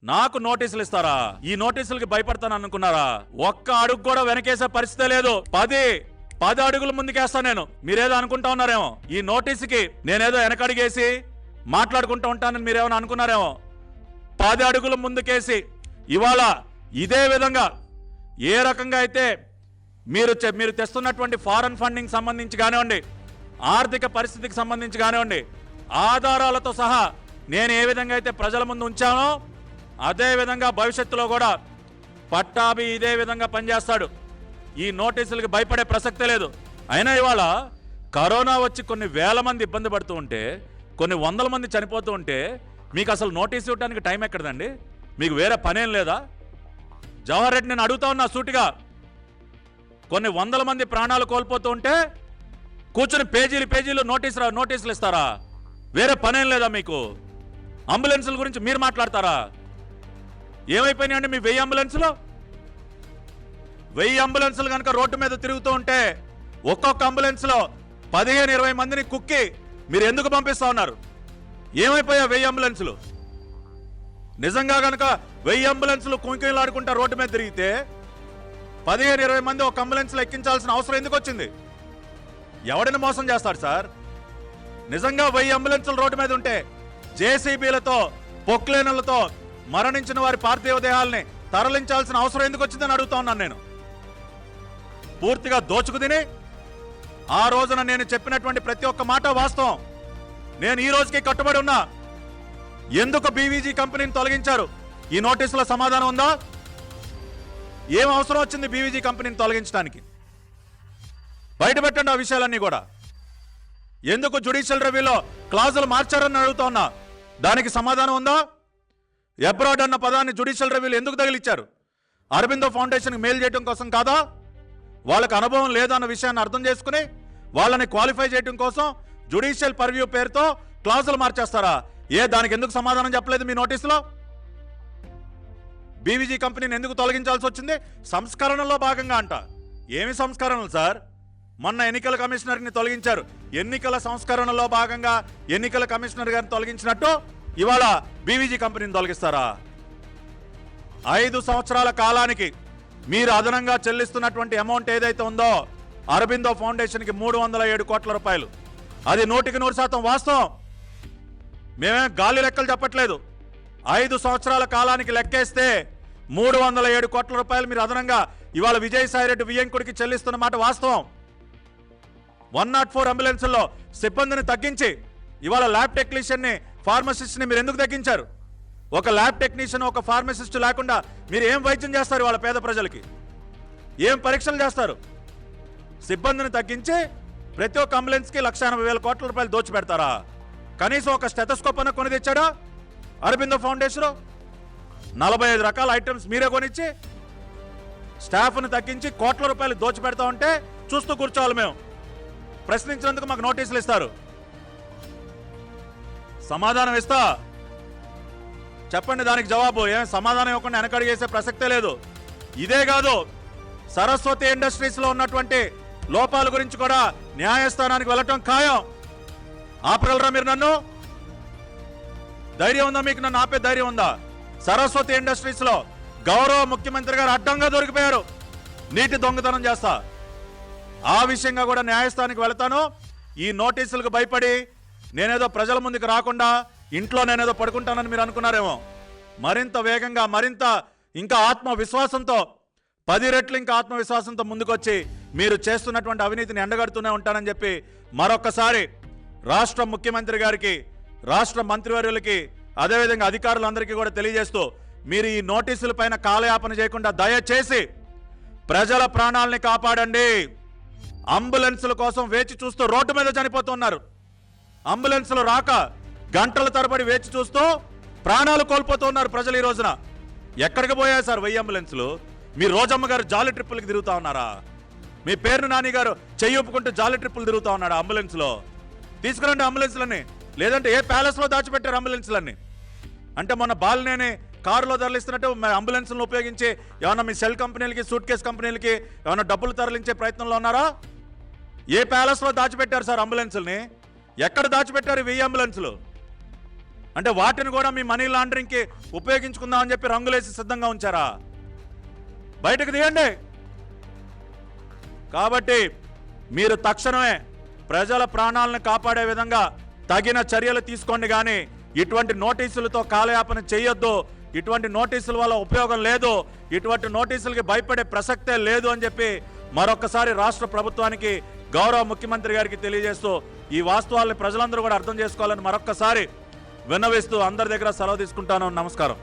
నాకు నోటీసులు ఇస్తారా? ఈ నోటీసులకి భయపడతాను అనుకున్నారా? ఒక్క అడుగు కూడా వెనకేసే పరిస్థితే లేదు. 10 అడుగుల ముందుకేస్తా నేను. మీరేదో అనుకుంటా ఉన్నారేమో, ఈ నోటీసుకి నేనేదో వెనకడిగేసి మాట్లాడుకుంటూ ఉంటానని మీరేమైనా అనుకున్నారేమో. 10 అడుగుల ముందుకేసి ఇవాళ ఇదే విధంగా ఏ రకంగా అయితే మీరు తెస్తున్నటువంటి ఫారెన్ ఫండింగ్ సంబంధించి కానివ్వండి, ఆర్థిక పరిస్థితికి సంబంధించి కానివ్వండి, ఆధారాలతో సహా నేను ఏ విధంగా అయితే ప్రజల ముందు ఉంచానో అదే విధంగా భవిష్యత్తులో కూడా పట్టాభి ఇదే విధంగా పనిచేస్తాడు. ఈ నోటీసులకి భయపడే ప్రసక్తే లేదు. అయినా ఇవాళ కరోనా వచ్చి కొన్ని వేల మంది ఇబ్బంది పడుతూ ఉంటే, కొన్ని వందల మంది చనిపోతూ ఉంటే మీకు అసలు నోటీస్ ఇవ్వడానికి టైం ఎక్కడదండి? మీకు వేరే పనేం లేదా? జవహర్ రెడ్డి నేను అడుగుతా ఉన్నా సూటిగా, కొన్ని వందల మంది ప్రాణాలు కోల్పోతూ ఉంటే కూర్చొని పేజీలు నోటీసులు ఇస్తారా? వేరే పనేం లేదా మీకు? అంబులెన్సుల గురించి మీరు మాట్లాడతారా? ఏమైపోయినాయండి మీ 1000 అంబులెన్సులు? 1000 అంబులెన్సులు కనుక రోడ్డు మీద తిరుగుతూ ఉంటే ఒక్కొక్క అంబులెన్స్లో 15-20 మందిని కుక్కి మీరు ఎందుకు పంపిస్తా ఉన్నారు? ఏమైపోయా 1000 అంబులెన్సులు? నిజంగా కనుక 1000 అంబులెన్సులు కుంకిలాడుకుంటా రోడ్డు మీద తిరిగితే 15-20 మంది ఒక అంబులెన్స్లో ఎక్కించాల్సిన అవసరం ఎందుకు వచ్చింది? ఎవడిని మోసం చేస్తాడు సార్? నిజంగా 1000 అంబులెన్సులు రోడ్డు మీద ఉంటే జేసీబీలతో, పొక్లేనులతో మరణించిన వారి పార్థివ దేహాలని తరలించాల్సిన అవసరం ఎందుకు వచ్చిందని అడుగుతా ఉన్నాను నేను. పూర్తిగా దోచుకు తిని ఆ రోజున నేను చెప్పినటువంటి ప్రతి ఒక్క మాట వాస్తవం. నేను ఈ రోజుకి కట్టుబడి ఉన్నా. ఎందుకు బీవీజీ కంపెనీని తొలగించారు? ఈ నోటీసులో సమాధానం ఉందా? ఏం అవసరం వచ్చింది బీవీజీ కంపెనీని తొలగించడానికి? బయటపెట్టండి ఆ విషయాలన్నీ కూడా. ఎందుకు జ్యుడిషియల్ రివ్యూలో క్లాజులు మార్చారని అడుగుతా ఉన్నా. దానికి సమాధానం ఉందా? అబ్రాడ్ అన్న పదాన్ని జ్యుడిషియల్ రివ్యూలు ఎందుకు తగిలిచ్చారు? అరబిందో ఫౌండేషన్కి మేలు చేయడం కోసం కాదా? వాళ్ళకి అనుభవం లేదన్న విషయాన్ని అర్థం చేసుకుని వాళ్ళని క్వాలిఫై చేయడం కోసం జ్యుడిషియల్ పర్వ్యూ పేరుతో క్లాజులు మార్చేస్తారా? దానికి ఎందుకు సమాధానం చెప్పలేదు మీ నోటీసులో? బీవీజీ కంపెనీని ఎందుకు తొలగించాల్సి వచ్చింది? సంస్కరణలో భాగంగా అంట. ఏమి సంస్కరణలు సార్? మొన్న ఎన్నికల కమిషనర్ని తొలగించారు. ఎన్నికల సంస్కరణలో భాగంగా ఎన్నికల కమిషనర్ గారిని తొలగించినట్టు ఇవాళ బీవీజీ కంపెనీని తొలగిస్తారా? 5 సంవత్సరాల కాలానికి మీరు అదనంగా చెల్లిస్తున్నటువంటి అమౌంట్ ఏదైతే ఉందో అరబిందో ఫౌండేషన్కి 307 కోట్ల రూపాయలు. అది 100% వాస్తవం. మేమేం గాలి లెక్కలు చెప్పట్లేదు. 5 సంవత్సరాల కాలానికి లెక్కేస్తే 307 కోట్ల రూపాయలు మీరు అదనంగా ఇవాళ విజయసాయిరెడ్డి వియ్యంకుడికి చెల్లిస్తున్న మాట వాస్తవం. 104 అంబులెన్సుల్లో సిబ్బందిని తగ్గించి ఇవాళ ల్యాబ్ టెక్నీషియన్ని, ఫార్మసిస్ట్ని మీరు ఎందుకు తగ్గించారు? ఒక ల్యాబ్ టెక్నీషియన్, ఒక ఫార్మసిస్ట్ లేకుండా మీరు ఏం వైద్యం చేస్తారు? వాళ్ళ పేద ప్రజలకి ఏం పరీక్షలు చేస్తారు? సిబ్బందిని తగ్గించి ప్రతి ఒక్క అంబులెన్స్కి 1,80,000 కోట్ల రూపాయలు దోచిపెడతారా? కనీసం ఒక స్టెథోస్కోప్ అన్న కొని తెచ్చాడా అరబిందో ఫౌండేషన్? 45 రకాల ఐటమ్స్ మీరే కొనిచ్చి స్టాఫ్ను తగ్గించి కోట్ల రూపాయలు దోచిపెడతా ఉంటే చూస్తూ కూర్చోవాలి మేము. ప్రశ్నించినందుకు మాకు నోటీసులు ఇస్తారు. సమాధానం ఇస్తా, చెప్పండి దానికి జవాబు. ఏం సమాధానం ఇవ్వకుండా వెనకడిగేసే ప్రసక్తే లేదు. ఇదే కాదు, సరస్వతి ఇండస్ట్రీస్లో ఉన్నటువంటి లోపాల గురించి కూడా న్యాయస్థానానికి వెళ్ళటం ఖాయం. ఆపగలరా మీరు నన్ను? ధైర్యం ఉందా మీకు? నన్ను ఆపే ధైర్యం ఉందా? సరస్వతి ఇండస్ట్రీస్లో గౌరవ ముఖ్యమంత్రి గారు అడ్డంగా దొరికిపోయారు. నీటి దొంగతనం చేస్తా. ఆ విషయంగా కూడా న్యాయస్థానానికి వెళతాను. ఈ నోటీసులకు భయపడి నేనేదో ప్రజల ముందుకు రాకుండా ఇంట్లో నేనేదో పడుకుంటానని మీరు అనుకున్నారేమో. మరింత వేగంగా, మరింత ఇంకా ఆత్మవిశ్వాసంతో, 10 రెట్లు ఇంకా ఆత్మవిశ్వాసంతో ముందుకొచ్చి మీరు చేస్తున్నటువంటి అవినీతిని ఎండగడుతూనే ఉంటానని చెప్పి మరొక్కసారి రాష్ట్ర ముఖ్యమంత్రి గారికి, రాష్ట్ర మంత్రివర్యులకి, అదేవిధంగా అధికారులందరికీ కూడా తెలియజేస్తూ, మీరు ఈ నోటీసుల పైన కాలయాపన చేయకుండా దయచేసి ప్రజల ప్రాణాలని కాపాడండి. అంబులెన్సుల కోసం వేచి చూస్తూ రోడ్డు మీద చనిపోతున్నారు. అంబులెన్సులు రాక గంటల తరబడి వేచి చూస్తూ ప్రాణాలు కోల్పోతున్నారు ప్రజలు. ఈ రోజున ఎక్కడికి పోయాయి సార్ 1000 అంబులెన్సులు? మీ రోజమ్మ గారు జాలి ట్రిప్పులకి తిరుగుతా ఉన్నారా? మీ పేరును నాని గారు చెయ్యొప్పుకుంటూ జాలి ట్రిప్పులు తిరుగుతా ఉన్నాడు అంబులెన్స్లో? తీసుకురండి అంబులెన్సులన్నీ. లేదంటే ఏ ప్యాలెస్లో దాచిపెట్టారు అంబులెన్సులన్నీ? అంటే మొన్న బాలినేని కారులో తరలిస్తున్నట్టు అంబులెన్స్లను ఉపయోగించి ఏమన్నా మీ సెల్ కంపెనీలకి, సూట్ కేస్ కంపెనీలకి ఏమన్నా డబ్బులు తరలించే ప్రయత్నంలో ఉన్నారా? ఏ ప్యాలెస్లో దాచిపెట్టారు సార్ అంబులెన్సుల్ని? ఎక్కడ దాచిపెట్టారు 1000 అంబులెన్సులు? అంటే వాటిని కూడా మీ మనీ లాండరింగ్కి ఉపయోగించుకుందామని చెప్పి రంగులేసి సిద్ధంగా ఉంచారా? బయటకు తీయండి. కాబట్టి మీరు తక్షణమే ప్రజల ప్రాణాలను కాపాడే విధంగా తగిన చర్యలు తీసుకోండి. కానీ ఇటువంటి నోటీసులతో కాలయాపన చేయొద్దు. ఇటువంటి నోటీసుల వల్ల ఉపయోగం లేదు. ఇటువంటి నోటీసులకి భయపడే ప్రసక్తే లేదు అని చెప్పి మరొకసారి రాష్ట్ర ప్రభుత్వానికి, గౌరవ ముఖ్యమంత్రి గారికి తెలియజేస్తూ ఈ వాస్తవాలను ప్రజలందరూ కూడా అర్థం చేసుకోవాలని మరొకసారి విన్నవిస్తూ అందరి దగ్గర సెలవు తీసుకుంటాను. నమస్కారం.